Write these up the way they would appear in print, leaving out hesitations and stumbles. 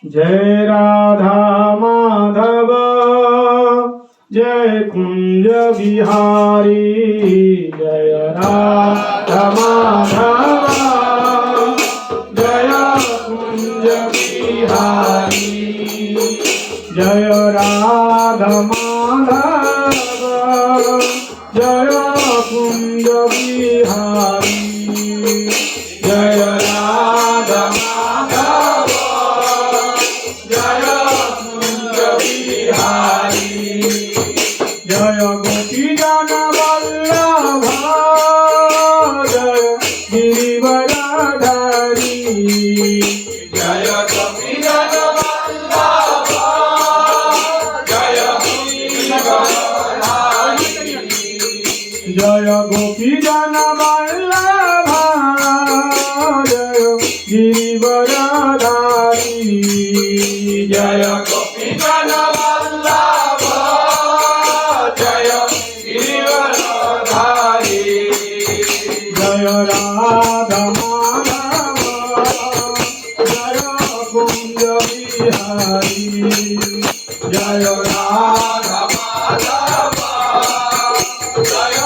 जय राधा माधव जय कुंज बिहारी जय राधा माधव जय कुंज बिहारी जय राधा माधव जय कुंज बिहारी जय राधा माधव जय कुंज बिहारी जय गोपी जन वल्लभ जय गिरिवरधारी जय गोपी जन वल्लभ जय गिरिवरधारी जय गोपी जन वल्लभ जय गिरिवरधारी जय गोपी जन वल्लभ जय गिरिवरधारी जय राधा माधव जय कुंज बिहारी जय राधा माधव जय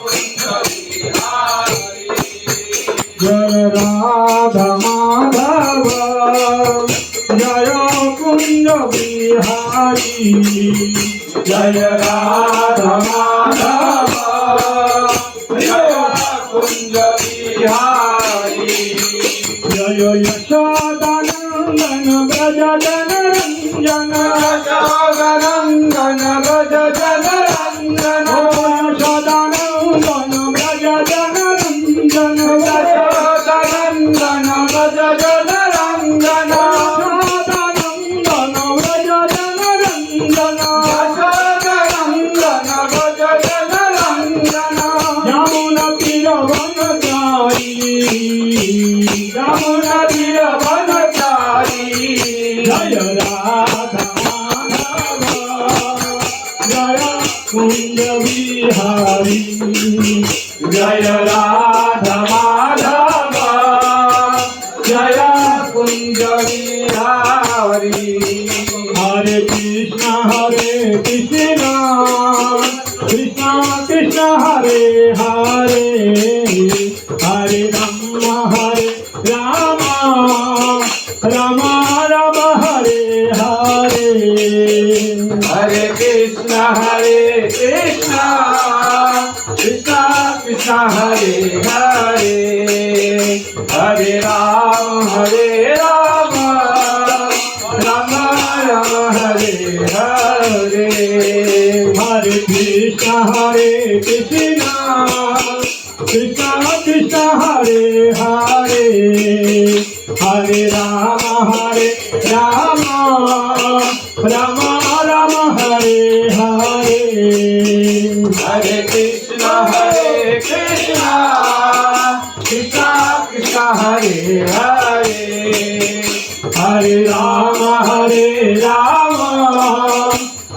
कुंज बिहारी जय राधा माधव जय कुंज बिहारी जय राधा माधव जय कुंज बिहारी जय यशोदानंदन ब्रज जनरंजन यशोदानंदन ब्रज जनरंजन यशोदानंदन ब्रज जनरंजन यशोदानंदन ब्रज जनरंजन जय राधा माधव जय कुंज बिहारी जय राधा माधव जय कुंज बिहारी हरे कृष्ण कृष्ण कृष्ण हरे हरे हरे राम राम राम हरे हरे हरे कृष्ण कृष्ण कृष्ण हरे हरे हरे राम राम राम हरे हरे हरे कृष्ण कृष्ण कृष्ण कृष्ण हरे हरे हरे राम राम राम हरे हरे हरे कृष्ण कृष्ण कृष्ण कृष्ण हरे हरे हरे राम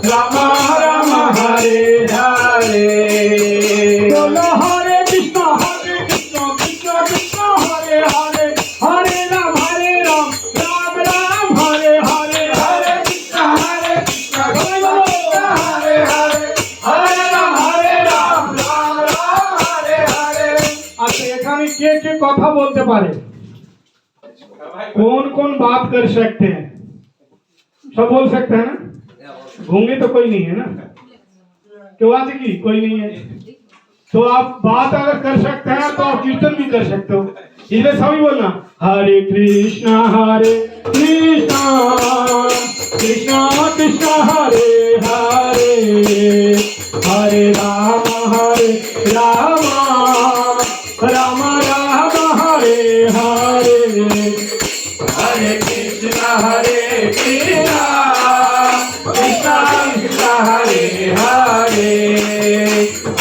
राम राम हरे हरे बोलो हरे कृष्ण कृष्ण कृष्ण हरे हरे हरे राम राम राम हरे हरे हरे कृष्ण कृष्ण हरे हरे हरे राम राम राम हरे हरे अच्छा এখানে কে কে কথা বলতে পারে कौन कौन बात कर सकते हैं सब बोल सकते हैं ना गूंगे तो कोई नहीं है ना क्यों आज की कोई नहीं है तो आप बात अगर कर सकते हैं तो आप कीर्तन भी कर सकते हो इसलिए सभी बोलना हरे कृष्ण कृष्ण कृष्ण हरे हरे हरे राम राम राम हरे हरे हरे कृष्ण कृष्ण कृष्ण हरे हरे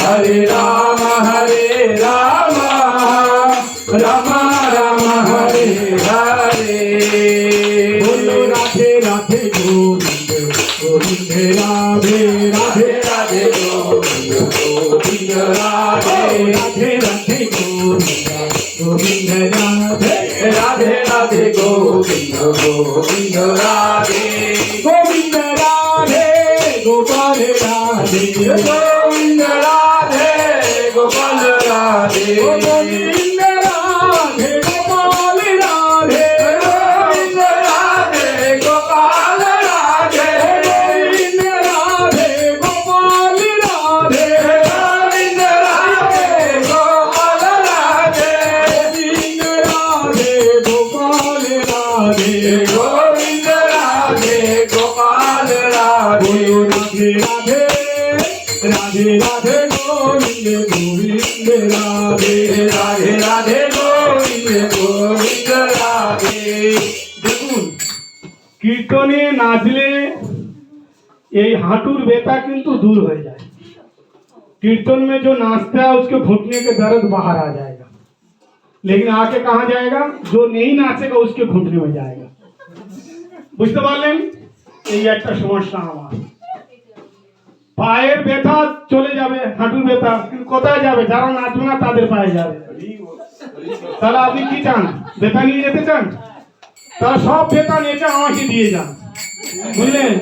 हरे राम राम राम हरे हरे बोलो राधे राधे गोविंद गोविंद राधे राधे राधे गोविंद गोविंद राधे राधे राधे गोविंद गोविंद राधे राधे राधे गोविंद गोविंद गोविंद राधे गोविंद राधे गोपाल राधे गोविंद राधे गोपाल राधे गोविंद राधे गोपाल राधे गोविंद राधे गोपाल राधे गोविंद राधे गोपाल राधे गोविंद राधे गोपाल राधे गोविंद राधे गोपाल राधे गोविंद राधे गोपाल राधे राधे राधे राधे राधे गोविंद गोविंद राधे राधे राधे गोविंद गोविंद राधे। দেখুন কীর্তনে নাচলে এই हाथुर व्यथा किंतु दूर हो जाए। कीर्तन में जो नाचता है उसके घुटने के दर्द बाहर आ जाएगा, लेकिन आके कहाँ जाएगा? जो नहीं नाचेगा उसके घुटने में जाएगा। বুঝতে পারলেন? এই একটা সমস্যা আমার। পায়ের ব্যথা চলে যাবে, হাঁটুর ব্যথা, কিন্তু কোথায় যাবে? যারা নাচবে না তাদের পায়ে যাবে। তাহলে আপনি কি চান? ব্যথা নিয়ে যেতে চান? তাহলে সব ব্যথা নিয়ে আমাকে দিয়ে যান, বুঝলেন?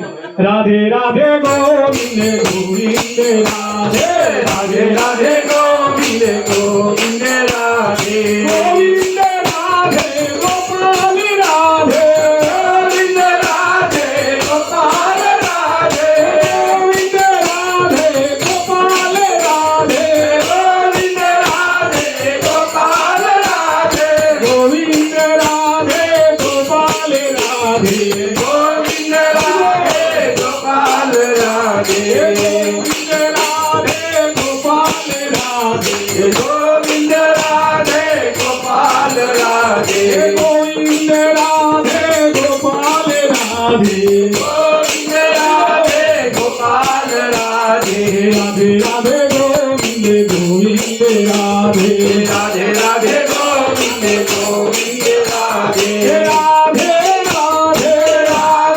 রাধে রাধে গোবিন্দ গোবিন্দ রাধে राधे राधे गोविंद गोविंद राधे गोविंद राधे गोपाल राधे गोविंद राधे गोपाल राधे गोविंद राधे गोपाल राधे गोविंद राधे गोपाल राधे गोविंद राधे गोपाल राधे गोविंद राधे गोपाल राधे गोविंद राधे गोपाल राधे गोविंद राधे गोपाल राधे गोविंद राधे गोपाल राधे गोविंद राधे गोपाल राधे राधे राधे गोविंद गोविंद राधे राधे राधे गोविंद गोविंद राधे राधे राधे राधे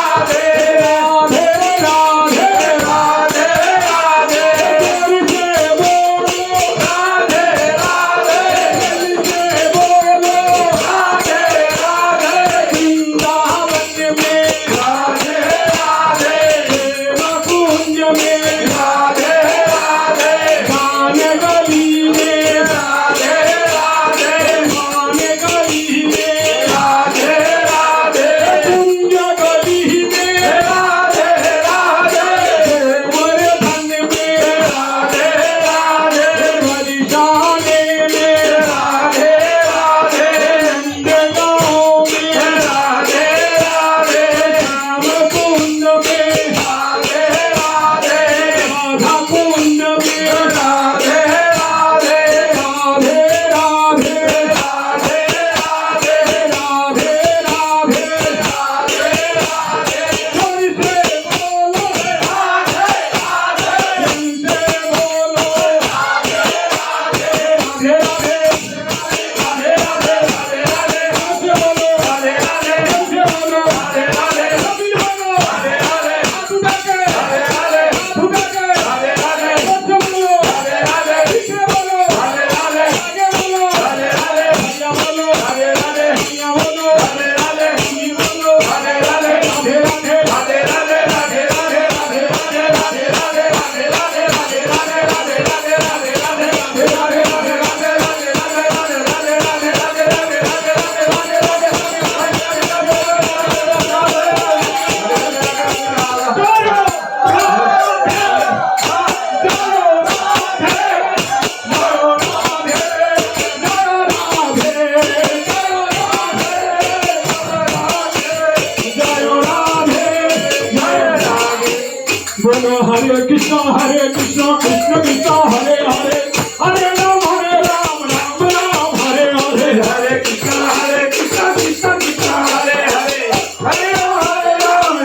राधे राधे राधे राधे राधे करके बोलो राधे राधे करके बोलो राधे राधे वृंदावन में राधे राधे प्रेम कुंज में राधे राधे गान गली में राधे राधे गान गली में राधे राधे कुंज गली में राधे राधे वर्धन में राधे राधे बलिदाने में राधे राधे नंदगांव में राधे राधे श्याम कुंज में राधे राधे राधा कुंज में राधे राधे राधे राधे राधे राधे राधे राधे जोर से बोलो राधे राधे जल्दी बोलो राधे राधे बोलो जल्दी बोलो सभी बोलो हाथ उठा के बोलो पीछे बोलो आगे बोलो भैया बोलो भैया बोलो मम्मी बोलो राधे राधे बोलो हरे कृष्ण कृष्ण कृष्ण हरे हरे हरे राम राम राम हरे हरे हरे कृष्ण कृष्ण कृष्ण हरे हरे हरे राम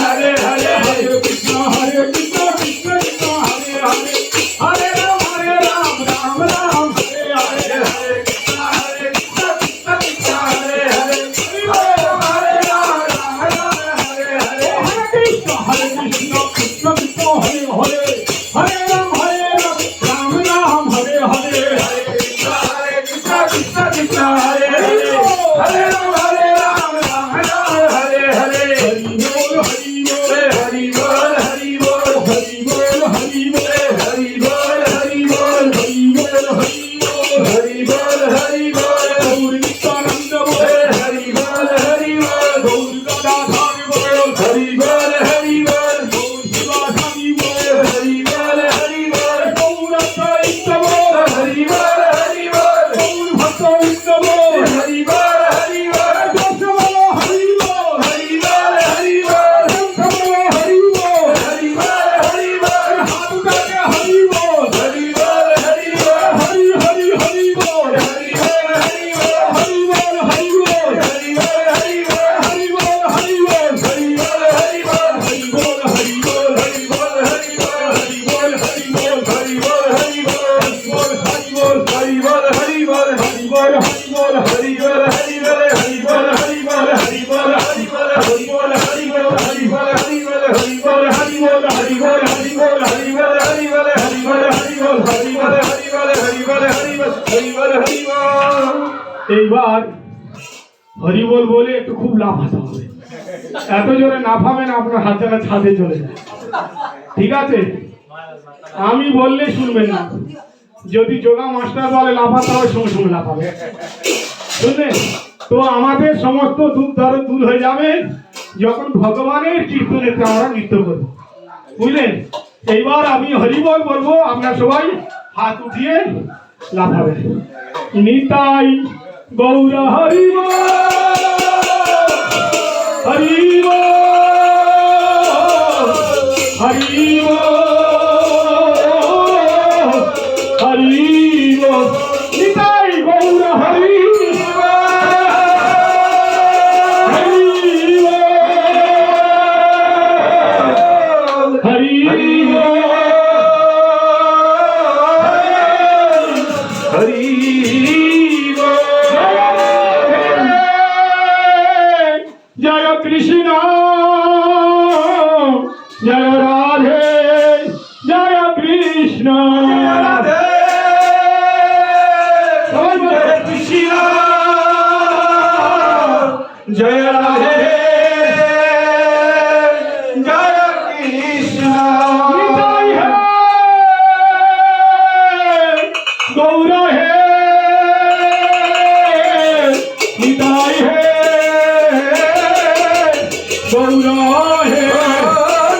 हरे हरे हरे कृष्ण कृष्ण कृष्ण हरे हरे हरे राम राम हरे हरे हरे कृष्ण कृष्ण कृष्ण हरे हरे हरे राम हरे हरे हरे कृष्ण कृष्ण कृष्ण हरे हरे हरे राम राम हरे हरि बोल हरि बोल हरि बोल हरि बोल हरि बोल हरि बोल हरि बोल हरि बोल हरि बोल हरि बोल हरि बोल हरि बोल हरि बोल हरि बोल हरि बोल हरि बोल हरि बोल हरि बोल। एक बार হরি বল বলে একটু খুব লাফাতে হবে, এত জোরে লাফাবেন আপনার হাত জায়গা ছাদে চলে যায়, ঠিক আছে? আমি বললে শুনবেন না, যদি যোগা মাস্টার বলে লাফাতে হবে সঙ্গে সঙ্গে লাফাবে, শুনলেন তো? আমাদের সমস্ত দুঃখ দরদ দূর হয়ে যাবে যখন ভগবানের কীর্তনেতে আমরা নৃত্য করব, বুঝলেন? এইবার আমি হরি বল বলবো, আপনারা সবাই হাত উঠিয়ে লাফাবে। নিতাই গৌর হরি বল হরি বল হরি বল হরি বল, নিতাই গৌর হরি বল হরি বল হরি বল হরি জয় কৃষ্ণ জয় রাধে জয় কৃষ্ণ রাধে জয় কৃষ্ণ জয় রাধে জয় কৃষ্ণ। নিতাই হে গৌর হে নিতাই হে গৌর হে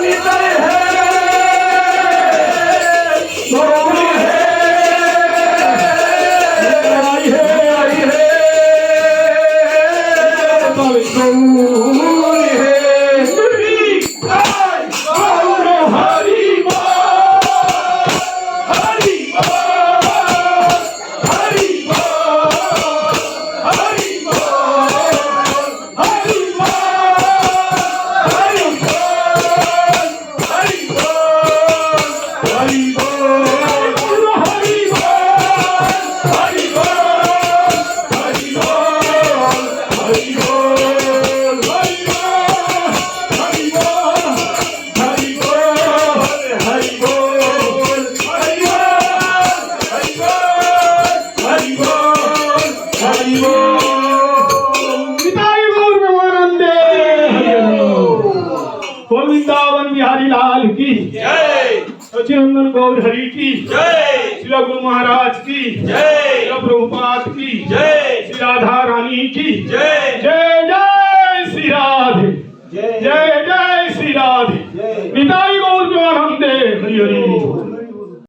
নিতাই হে গৌর হে নিতাই হে গৌর হে গৌর হরি বল হরি বল হরি বল হরি বল হরি বল হরি বল হরি निताई गौर प्रेमानंदे गोविंदावन बिहारी लाल की जय सचिनंदन गौर हरि की जय श्री गुरु महाराज की जय श्री प्रभुपाद की जय श्री राधा रानी की जय जय जय श्री राधे जय जय श्री राधे निताई गौर प्रेमानंदे हरि हरि।